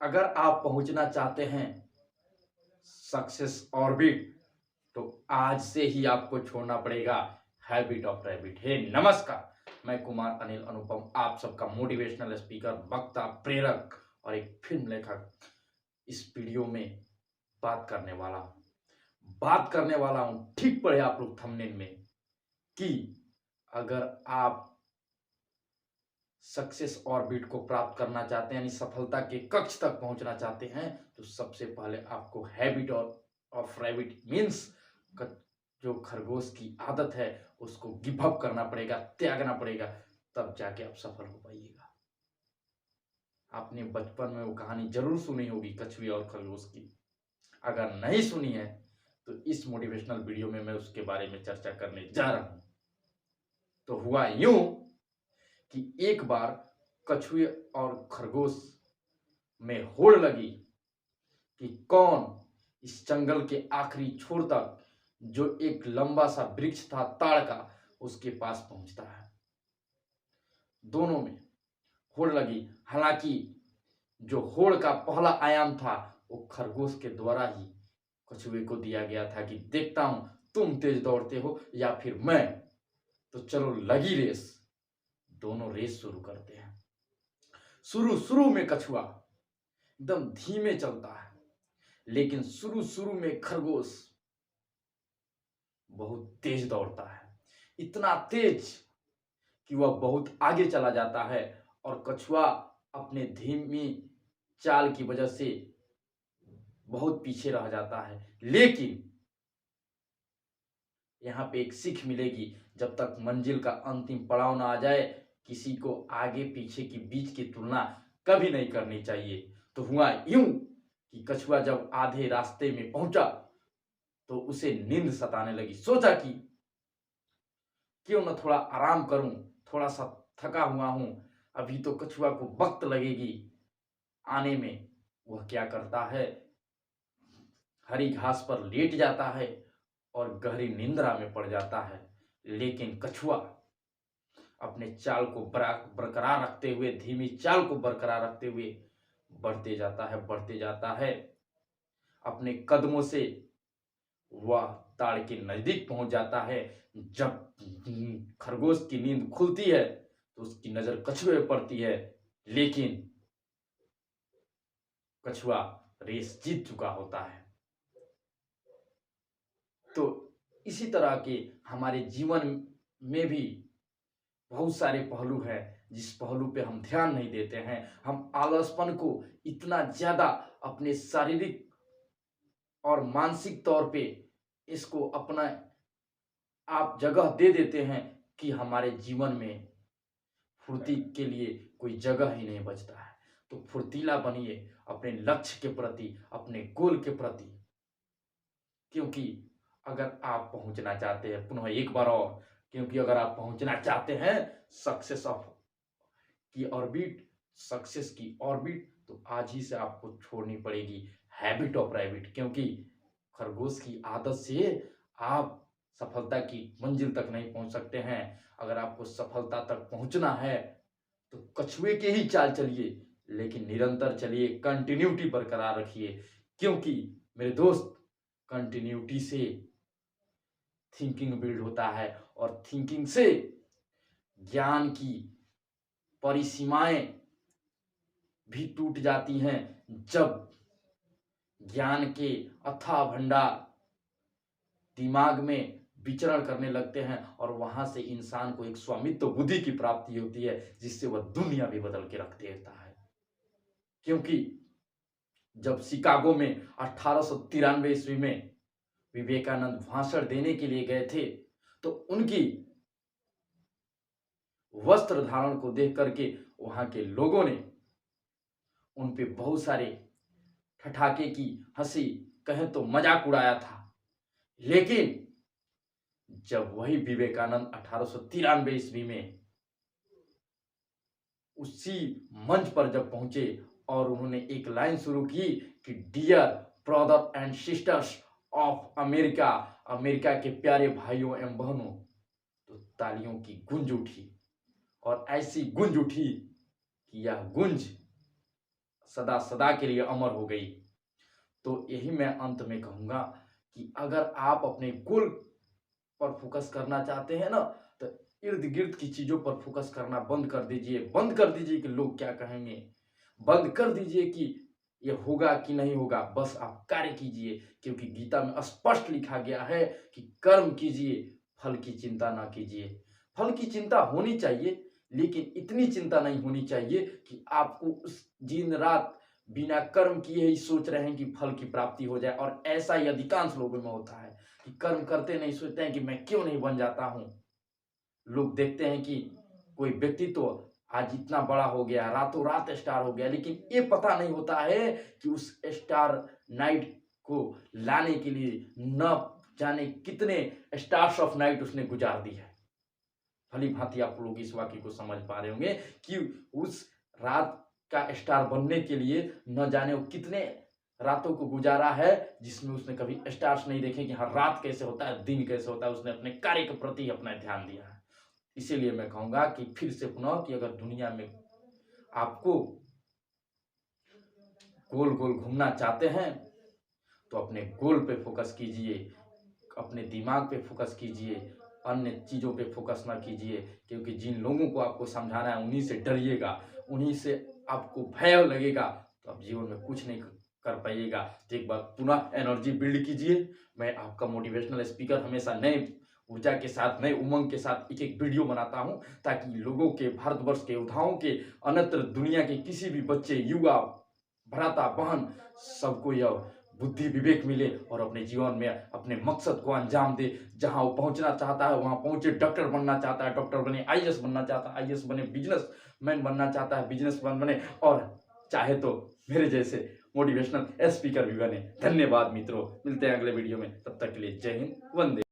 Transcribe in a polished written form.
अगर आप पहुंचना चाहते हैं सक्सेस ऑर्बिट, तो आज से ही आपको छोड़ना पड़ेगा हैबिट ऑफ रैबिट। हे नमस्कार, मैं कुमार अनिल अनुपम, आप सबका मोटिवेशनल स्पीकर, वक्ता, प्रेरक और एक फिल्म लेखक इस वीडियो में बात करने वाला हूं। ठीक पढ़े आप लोग थंबनेल में कि अगर आप सक्सेस ऑर्बिट को प्राप्त करना चाहते हैं, यानी सफलता के कक्ष तक पहुंचना चाहते हैं, तो सबसे पहले आपको हैबिट ऑफ रैबिट मीन्स जो खरगोश की आदत है उसको गिव अप करना पड़ेगा, त्यागना पड़ेगा, तब जाके आप सफल हो पाइएगा। आपने बचपन में वो कहानी जरूर सुनी होगी, कछुए और खरगोश की। अगर नहीं सुनी है तो इस मोटिवेशनल वीडियो में मैं उसके बारे में चर्चा करने जा रहा हूं। तो हुआ यूं कि एक बार कछुए और खरगोश में होड़ लगी कि कौन इस जंगल के आखिरी छोर तक, जो एक लंबा सा वृक्ष था ताड़ का, उसके पास पहुंचता है। दोनों में होड़ लगी। हालांकि जो होड़ का पहला आयाम था वो खरगोश के द्वारा ही कछुए को दिया गया था कि देखता हूं तुम तेज दौड़ते हो या फिर मैं, तो चलो लगी रेस। दोनों रेस शुरू करते हैं। शुरू में कछुआ एकदम धीमे चलता है, लेकिन शुरू में खरगोश बहुत तेज दौड़ता है, इतना तेज कि वह बहुत आगे चला जाता है और कछुआ अपने धीमी चाल की वजह से बहुत पीछे रह जाता है। लेकिन यहाँ पे एक सीख मिलेगी, जब तक मंजिल का अंतिम पड़ाव ना आ जाए, किसी को आगे पीछे की बीच की तुलना कभी नहीं करनी चाहिए। तो हुआ यूं कि कछुआ जब आधे रास्ते में पहुंचा तो उसे नींद सताने लगी। सोचा कि क्यों न थोड़ा आराम करूं, थोड़ा सा थका हुआ हूं, अभी तो कछुआ को वक्त लगेगी आने में। वह क्या करता है, हरी घास पर लेट जाता है और गहरी निंद्रा में पड़ जाता है। लेकिन कछुआ अपने चाल को बरकरार रखते हुए, धीमी चाल को बरकरार रखते हुए बढ़ते जाता है। अपने कदमों से वह ताड़ के नजदीक पहुंच जाता है। जब खरगोश की नींद खुलती है तो उसकी नजर कछुए पर पड़ती है, लेकिन कछुआ रेस जीत चुका होता है। तो इसी तरह के हमारे जीवन में भी बहुत सारे पहलू हैं जिस पहलू पे हम ध्यान नहीं देते हैं। हम आलसपन को इतना ज्यादा अपने शारीरिक और मानसिक तौर पे इसको अपना आप जगह दे देते हैं कि हमारे जीवन में फुर्ती के लिए कोई जगह ही नहीं बचता है। तो फुर्तीला बनिए अपने लक्ष्य के प्रति, अपने गोल के प्रति, क्योंकि अगर आप पहुंचना चाहते हैं, पुनः एक बार और, क्योंकि अगर आप पहुंचना चाहते हैं सक्सेस की ऑर्बिट, सक्सेस की ऑर्बिट, तो आज ही से आपको छोड़नी पड़ेगी हैबिट ऑफ रैबिट। क्योंकि खरगोश की आदत से आप सफलता की मंजिल तक नहीं पहुंच सकते हैं। अगर आपको सफलता तक पहुंचना है तो कछुए के ही चाल चलिए, लेकिन निरंतर चलिए, कंटिन्यूटी बरकरार रखिए। क्योंकि मेरे दोस्त, कंटिन्यूटी से थिंकिंग बिल्ड होता है और थिंकिंग से ज्ञान की परिसीमाएं भी टूट जाती हैं। जब ज्ञान के अथाह भंडार दिमाग में विचरण करने लगते हैं और वहां से इंसान को एक स्वामित्व बुद्धि की प्राप्ति होती है, जिससे वह दुनिया भी बदल के रख देता है। क्योंकि जब शिकागो में 1893 ईस्वी में विवेकानंद भाषण देने के लिए गए थे, तो उनकी वस्त्र धारण को देख करके वहां के लोगों ने उन पे बहुत सारे ठठाके की, हंसी, कहें तो मजाक उड़ाया था। लेकिन जब वही विवेकानंद 1893 ईस्वी में उसी मंच पर जब पहुंचे और उन्होंने एक लाइन शुरू की कि dear brother and sisters of America, America के प्यारे भाइयों एवं बहनों, तो तालियों की गूंज उठी और ऐसी गूंज उठी कि यह गूंज सदा सदा के लिए अमर हो गई। तो यही मैं अंत में कहूँगा कि अगर आप अपने गोल पर फोकस करना चाहते हैं ना, तो इर्द-गिर्द की चीज़ों पर फोकस करना बंद कर दीजिए। बंद कर दीजिए कि लोग क्या कहेंगे। बंद कर दीजिए कि ये होगा कि नहीं होगा। बस आप कार्य कीजिए, क्योंकि गीता में स्पष्ट लिखा गया है कि कर्म कीजिए, फल की चिंता ना कीजिए। फल की चिंता होनी चाहिए, लेकिन इतनी चिंता नहीं होनी चाहिए कि आपको उस दिन-रात बिना कर्म किए ही सोच रहे हैं कि फल की प्राप्ति हो जाए। और ऐसा ही अधिकांश लोगों में होता है कि कर्म करते नहीं, सोचते हैं कि मैं क्यों नहीं बन जाता हूँ। लोग देखते हैं कि कोई व्यक्तित्व आज इतना बड़ा हो गया, रातों रात स्टार हो गया, लेकिन ये पता नहीं होता है कि उस स्टार नाइट को लाने के लिए न जाने कितने स्टार्स ऑफ नाइट उसने गुजार दी है। भली भांति आप लोग इस वाक्य को समझ पा रहे होंगे कि उस रात का स्टार बनने के लिए न जाने वो कितने रातों को गुजारा है, जिसमें उसने कभी स्टार्स नहीं देखे कि हाँ रात कैसे होता है, दिन कैसे होता है। उसने अपने कार्य के प्रति अपना ध्यान दिया है। इसीलिए मैं कहूंगा कि फिर से पुनः कि अगर दुनिया में आपको गोल गोल घूमना चाहते हैं, तो अपने गोल पे फोकस कीजिए, अपने दिमाग पे फोकस कीजिए, अन्य चीज़ों पे फोकस ना कीजिए। क्योंकि जिन लोगों को आपको समझाना है उन्हीं से डरिएगा, उन्हीं से आपको भय लगेगा, तो आप जीवन में कुछ नहीं कर पाइएगा। तो एक बार पुनः एनर्जी बिल्ड कीजिए। मैं आपका मोटिवेशनल स्पीकर हमेशा नए ऊर्जा के साथ, नए उमंग के साथ एक एक वीडियो बनाता हूँ, ताकि लोगों के, भारतवर्ष के योद्धाओं के, अन्यत्र दुनिया के किसी भी बच्चे, युवा, भ्राता, बहन, सबको यह बुद्धि विवेक मिले और अपने जीवन में अपने मकसद को अंजाम दे। जहां वो पहुंचना चाहता है वहां पहुंचे। डॉक्टर बनना चाहता है डॉक्टर बने, आईएएस बनना चाहता है आईएएस बने, बिजनेसमैन बनना चाहता है बिजनेसमैन बने, और चाहे तो मेरे जैसे मोटिवेशनल स्पीकर भी बने। धन्यवाद मित्रों, मिलते हैं अगले वीडियो में। तब तक के लिए जय हिंद, वंदे।